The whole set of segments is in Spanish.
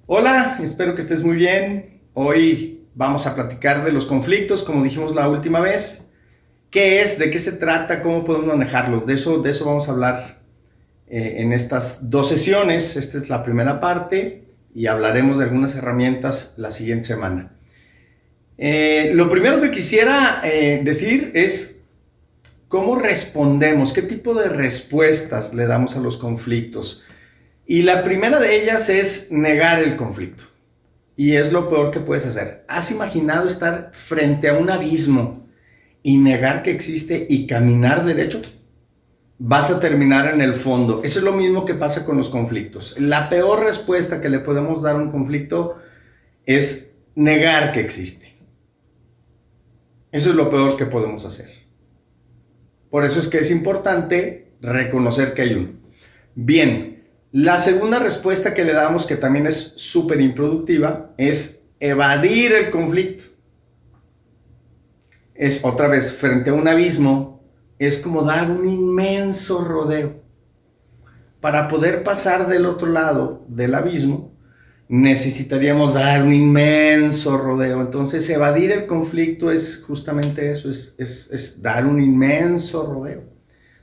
Hola, espero que estés muy bien. Hoy vamos a platicar de los conflictos, como dijimos la última vez. ¿Qué es? ¿De qué se trata? ¿Cómo podemos manejarlos? De eso vamos a hablar en estas dos sesiones. Esta es la primera parte y hablaremos de algunas herramientas la siguiente semana. Lo primero que quisiera decir es cómo respondemos, qué tipo de respuestas le damos a los conflictos. Y la primera de ellas es negar el conflicto. Y es lo peor que puedes hacer. ¿Has imaginado estar frente a un abismo y negar que existe y caminar derecho? Vas a terminar en el fondo. Eso es lo mismo que pasa con los conflictos. La peor respuesta que le podemos dar a un conflicto es negar que existe. Eso es lo peor que podemos hacer. Por eso es que es importante reconocer que hay uno. Bien. La segunda respuesta que le damos, que también es súper improductiva, es evadir el conflicto. Es otra vez, frente a un abismo, es como dar un inmenso rodeo. Para poder pasar del otro lado del abismo, necesitaríamos dar un inmenso rodeo. Entonces, evadir el conflicto es justamente eso, es dar un inmenso rodeo.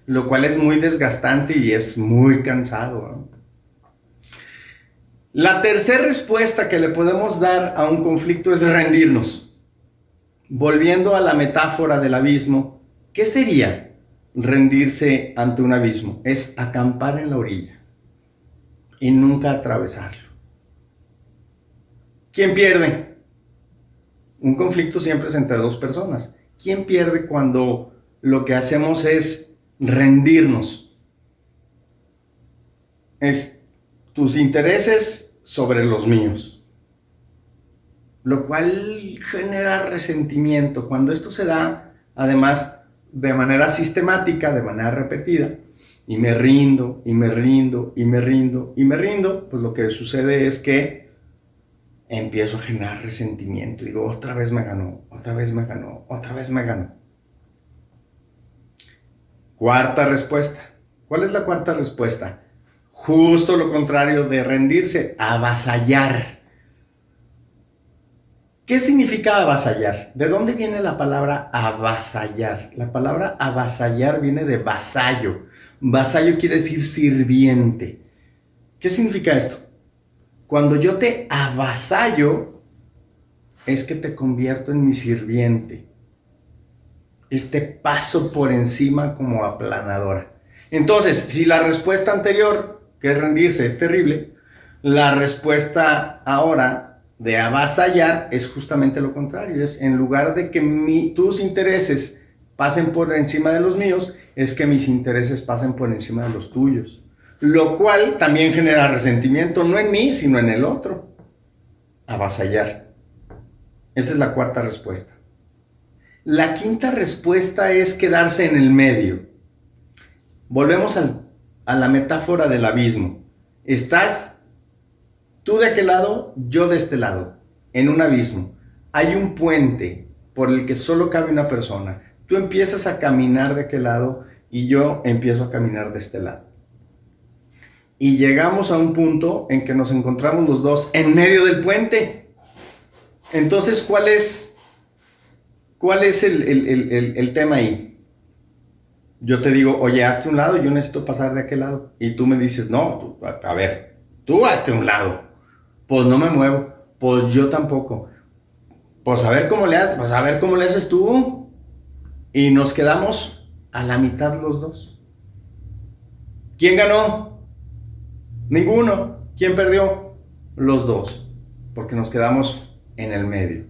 Lo cual es muy desgastante y es muy cansado, ¿no? La tercera respuesta que le podemos dar a un conflicto es rendirnos. Volviendo a la metáfora del abismo, ¿qué sería rendirse ante un abismo? Es acampar en la orilla y nunca atravesarlo. ¿Quién pierde? Un conflicto siempre es entre dos personas. ¿Quién pierde cuando lo que hacemos es rendirnos? Es tus intereses sobre los míos, lo cual genera resentimiento. Cuando esto se da, además, de manera sistemática, de manera repetida, y me rindo, y me rindo, y me rindo, y me rindo, pues lo que sucede es que empiezo a generar resentimiento. Digo, otra vez me ganó, otra vez me ganó, otra vez me ganó. Cuarta respuesta. ¿Cuál es la cuarta respuesta? Justo lo contrario de rendirse, avasallar. ¿Qué significa avasallar? ¿De dónde viene la palabra avasallar? La palabra avasallar viene de vasallo. Vasallo quiere decir sirviente. ¿Qué significa esto? Cuando yo te avasallo, es que te convierto en mi sirviente. Paso por encima como aplanadora. Entonces, si la respuesta anterior, que es rendirse, es terrible, la respuesta ahora de avasallar es justamente lo contrario. Es en lugar de que tus intereses pasen por encima de los míos, es que mis intereses pasen por encima de los tuyos. Lo cual también genera resentimiento, no en mí, sino en el otro. Avasallar. Esa es la cuarta respuesta. La quinta respuesta es quedarse en el medio. Volvemos a la metáfora del abismo. Estás tú de aquel lado, yo de este lado, en un abismo. Hay un puente por el que solo cabe una persona. Tú empiezas a caminar de aquel lado y yo empiezo a caminar de este lado. Y llegamos a un punto en que nos encontramos los dos en medio del puente. Entonces, ¿cuál es el tema ahí? Yo te digo, oye, hazte un lado, yo necesito pasar de aquel lado. Y tú me dices, no, a ver, tú hazte un lado. Pues no me muevo, pues yo tampoco. Pues a ver cómo le haces, pues a ver cómo le haces tú. Y nos quedamos a la mitad los dos. ¿Quién ganó? Ninguno. ¿Quién perdió? Los dos. Porque nos quedamos en el medio.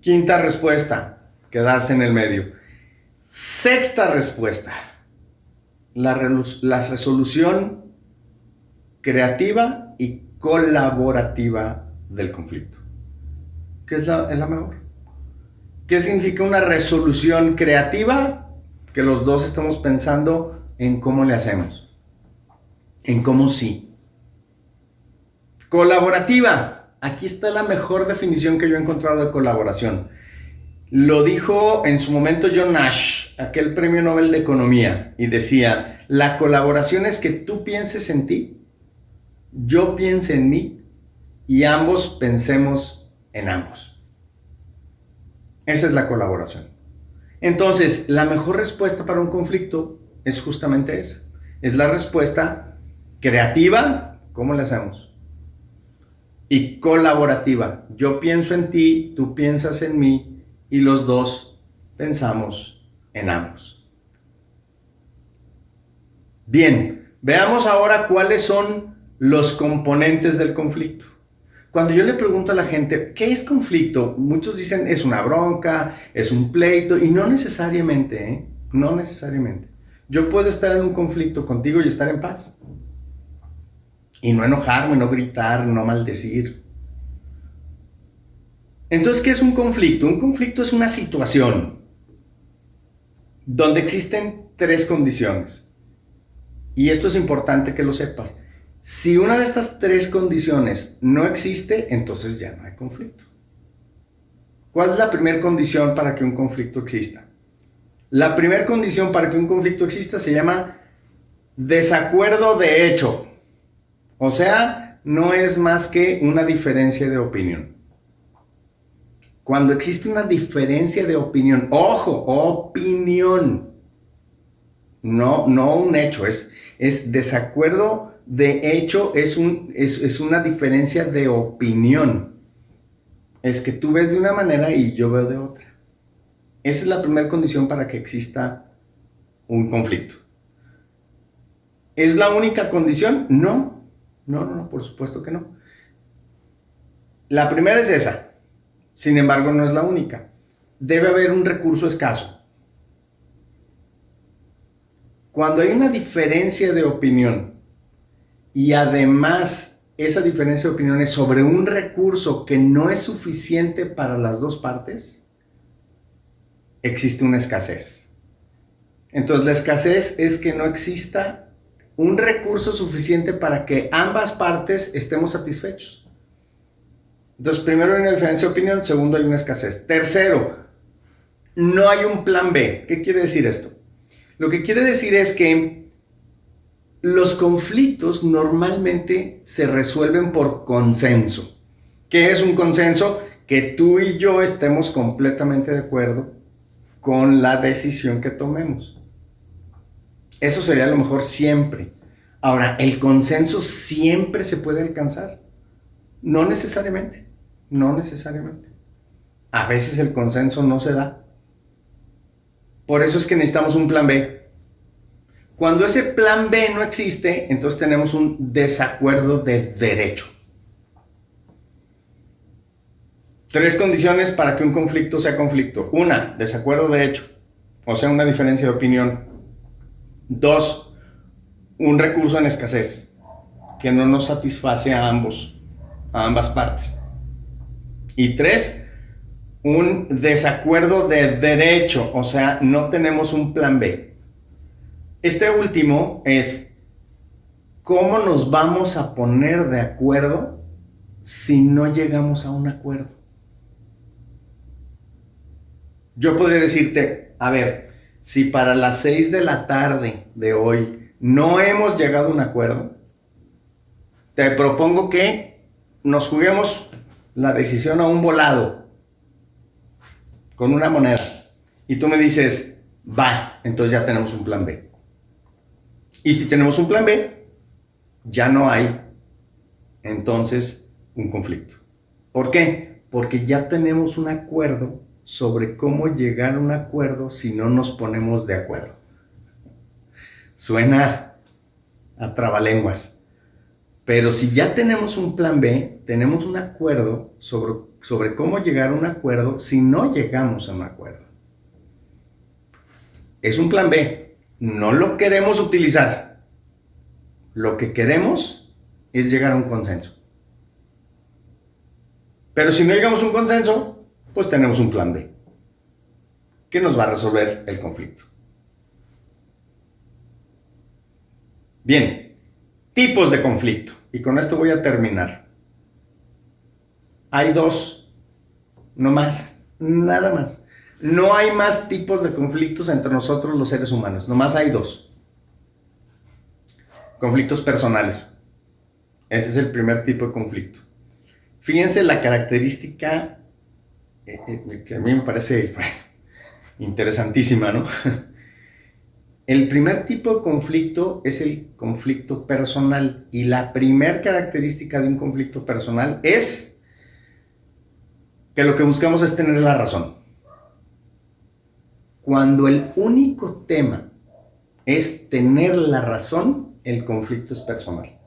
Quinta respuesta, quedarse en el medio. Sexta respuesta, la resolución creativa y colaborativa del conflicto. ¿Qué es la mejor? ¿Qué significa una resolución creativa? Que los dos estamos pensando en cómo le hacemos, en cómo sí. Colaborativa, aquí está la mejor definición que yo he encontrado de colaboración. Lo dijo en su momento John Nash, aquel premio Nobel de Economía, y decía, la colaboración es que tú pienses en ti yo piense en mí y ambos pensemos en ambos. Esa es la colaboración. Entonces, la mejor respuesta para un conflicto es justamente esa. Es la respuesta creativa, ¿cómo le hacemos? Y colaborativa. Yo pienso en ti, tú piensas en mí y los dos pensamos en ambos. Bien, veamos ahora cuáles son los componentes del conflicto. Cuando yo le pregunto a la gente, ¿qué es conflicto? Muchos dicen, es una bronca, es un pleito, y no necesariamente, ¿eh? No necesariamente. Yo puedo estar en un conflicto contigo y estar en paz. Y no enojarme, no gritar, no maldecir. Entonces, ¿qué es un conflicto? Un conflicto es una situación donde existen tres condiciones. Y esto es importante que lo sepas. Si una de estas tres condiciones no existe, entonces ya no hay conflicto. ¿Cuál es la primera condición para que un conflicto exista? La primera condición para que un conflicto exista se llama desacuerdo de hecho. O sea, no es más que una diferencia de opinión. Cuando existe una diferencia de opinión, ojo, opinión, no un hecho, es desacuerdo de hecho, es una diferencia de opinión. Es que tú ves de una manera y yo veo de otra. Esa es la primera condición para que exista un conflicto. ¿Es la única condición? No, por supuesto que no. La primera es esa. Sin embargo, no es la única. Debe haber un recurso escaso. Cuando hay una diferencia de opinión y además esa diferencia de opinión es sobre un recurso que no es suficiente para las dos partes, existe una escasez. Entonces, la escasez es que no exista un recurso suficiente para que ambas partes estemos satisfechos. Entonces, primero hay una diferencia de opinión, segundo hay una escasez. Tercero, no hay un plan B. ¿Qué quiere decir esto? Lo que quiere decir es que los conflictos normalmente se resuelven por consenso. ¿Qué es un consenso? Que tú y yo estemos completamente de acuerdo con la decisión que tomemos. Eso sería lo mejor siempre. Ahora, ¿el consenso siempre se puede alcanzar? No necesariamente. A veces el consenso no se da. Por eso es que necesitamos un plan B. Cuando ese plan B no existe, entonces tenemos un desacuerdo de derecho. Tres condiciones para que un conflicto sea conflicto. Una, desacuerdo de hecho, o sea, una diferencia de opinión. Dos, un recurso en escasez, que no nos satisface a ambas partes. Y tres, un desacuerdo de derecho, o sea, no tenemos un plan B. Este último es cómo nos vamos a poner de acuerdo si no llegamos a un acuerdo. Yo podría decirte, a ver, si para las 6 de la tarde de hoy no hemos llegado a un acuerdo, te propongo que nos juguemos la decisión a un volado con una moneda. Y tú me dices, va, entonces ya tenemos un plan B. Y si tenemos un plan B, ya no hay entonces un conflicto. ¿Por qué? Porque ya tenemos un acuerdo sobre cómo llegar a un acuerdo si no nos ponemos de acuerdo. Suena a trabalenguas. Pero si ya tenemos un plan B, tenemos un acuerdo sobre cómo llegar a un acuerdo si no llegamos a un acuerdo. Es un plan B. No lo queremos utilizar. Lo que queremos es llegar a un consenso. Pero si no llegamos a un consenso, pues tenemos un plan B, que nos va a resolver el conflicto. Bien, tipos de conflicto. Y con esto voy a terminar. Hay dos, no más, nada más. No hay más tipos de conflictos entre nosotros los seres humanos, nomás hay dos. Conflictos personales. Ese es el primer tipo de conflicto. Fíjense la característica que a mí me parece interesantísima, ¿no? El primer tipo de conflicto es el conflicto personal, y la primera característica de un conflicto personal es que lo que buscamos es tener la razón. Cuando el único tema es tener la razón, el conflicto es personal.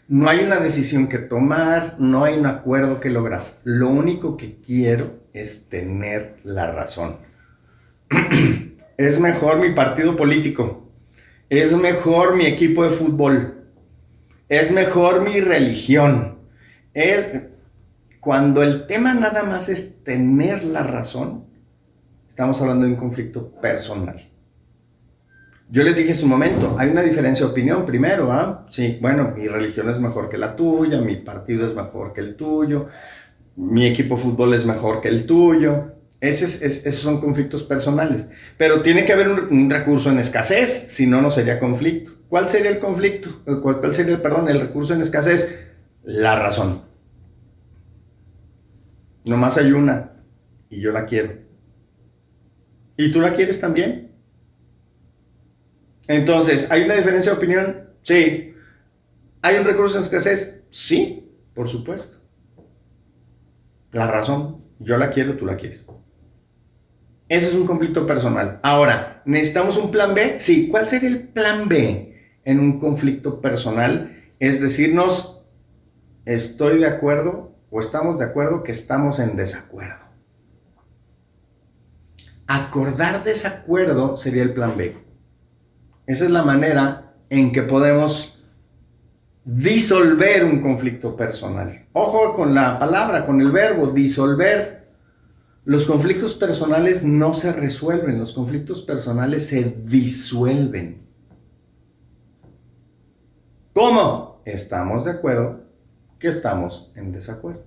No hay una decisión que tomar, no hay un acuerdo que lograr. Lo único que quiero es tener la razón. Es mejor mi partido político, es mejor mi equipo de fútbol, es mejor mi religión. Cuando el tema nada más es tener la razón, estamos hablando de un conflicto personal. Yo les dije en su momento, hay una diferencia de opinión primero, ¿ah? Sí, bueno, mi religión es mejor que la tuya, mi partido es mejor que el tuyo, mi equipo de fútbol es mejor que el tuyo. Esos son conflictos personales. Pero tiene que haber un recurso en escasez, si no, no sería conflicto. ¿Cuál sería el conflicto? ¿Cuál sería, el recurso en escasez? La razón. Nomás hay una, y yo la quiero. ¿Y tú la quieres también? Entonces, ¿hay una diferencia de opinión? Sí. ¿Hay un recurso en escasez? Sí, por supuesto. La razón, yo la quiero, tú la quieres. Ese es un conflicto personal. Ahora, ¿necesitamos un plan B? Sí. ¿Cuál sería el plan B en un conflicto personal? Es decirnos, estoy de acuerdo o estamos de acuerdo que estamos en desacuerdo. Acordar desacuerdo sería el plan B. Esa es la manera en que podemos disolver un conflicto personal. Ojo con la palabra, con el verbo, disolver. Los conflictos personales no se resuelven, los conflictos personales se disuelven. ¿Cómo? Estamos de acuerdo que estamos en desacuerdo.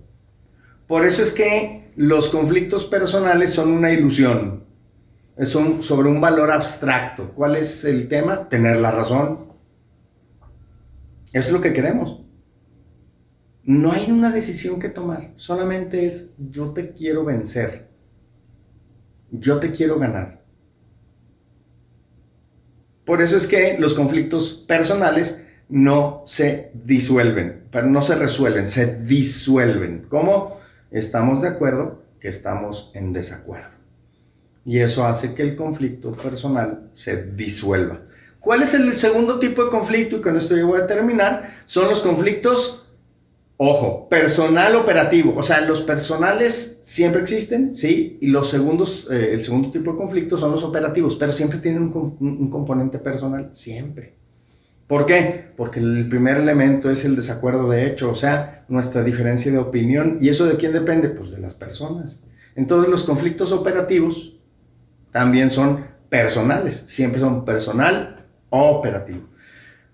Por eso es que los conflictos personales son una ilusión. Son sobre un valor abstracto. ¿Cuál es el tema? Tener la razón. Es lo que queremos. No hay una decisión que tomar. Solamente es yo te quiero vencer. Yo te quiero ganar. Por eso es que los conflictos personales no se disuelven, pero no se resuelven, se disuelven. ¿Cómo? Estamos de acuerdo que estamos en desacuerdo. Y eso hace que el conflicto personal se disuelva. ¿Cuál es el segundo tipo de conflicto? Y con esto yo voy a terminar. Son los conflictos, ojo, personal operativo. O sea, los personales siempre existen, ¿sí? Y el segundo tipo de conflicto son los operativos, pero siempre tienen un componente personal, siempre. ¿Por qué? Porque el primer elemento es el desacuerdo de hecho, o sea, nuestra diferencia de opinión. ¿Y eso de quién depende? Pues de las personas. Entonces los conflictos operativos también son personales, siempre son personal o operativo.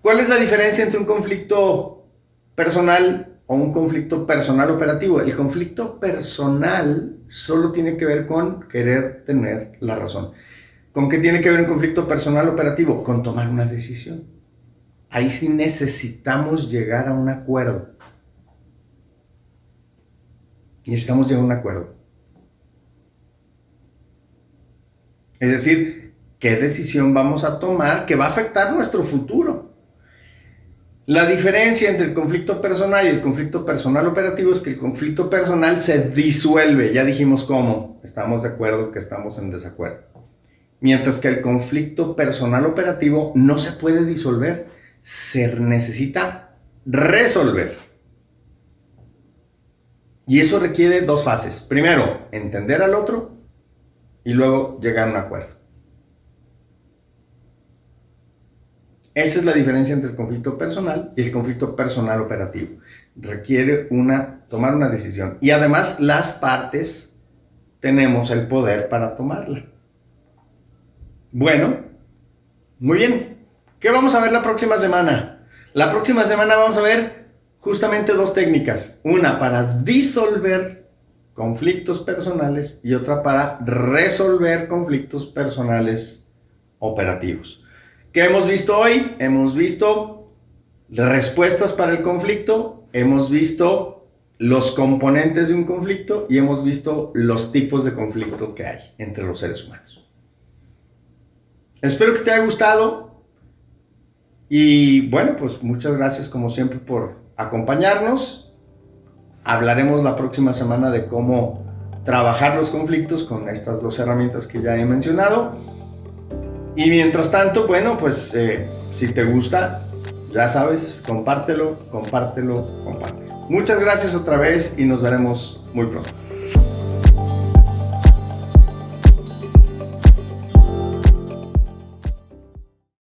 ¿Cuál es la diferencia entre un conflicto personal o un conflicto personal operativo? El conflicto personal solo tiene que ver con querer tener la razón. ¿Con qué tiene que ver un conflicto personal operativo? Con tomar una decisión. Ahí sí necesitamos llegar a un acuerdo. Necesitamos llegar a un acuerdo. Es decir, ¿qué decisión vamos a tomar que va a afectar nuestro futuro? La diferencia entre el conflicto personal y el conflicto personal operativo es que el conflicto personal se disuelve. Ya dijimos cómo. Estamos de acuerdo que estamos en desacuerdo. Mientras que el conflicto personal operativo no se puede disolver. Se necesita resolver. Y eso requiere dos fases. Primero, entender al otro y luego llegar a un acuerdo. Esa es la diferencia entre el conflicto personal y el conflicto personal operativo. Requiere tomar una decisión. Y además las partes tenemos el poder para tomarla. Bueno, muy bien. ¿Qué vamos a ver la próxima semana? La próxima semana vamos a ver justamente dos técnicas. Una para disolver conflictos personales y otra para resolver conflictos personales operativos. ¿Qué hemos visto hoy? Hemos visto respuestas para el conflicto, hemos visto los componentes de un conflicto y hemos visto los tipos de conflicto que hay entre los seres humanos. Espero que te haya gustado y bueno, pues muchas gracias como siempre por acompañarnos. Hablaremos la próxima semana de cómo trabajar los conflictos con estas dos herramientas que ya he mencionado. Y mientras tanto, bueno, pues si te gusta, ya sabes, compártelo. Muchas gracias otra vez y nos veremos muy pronto.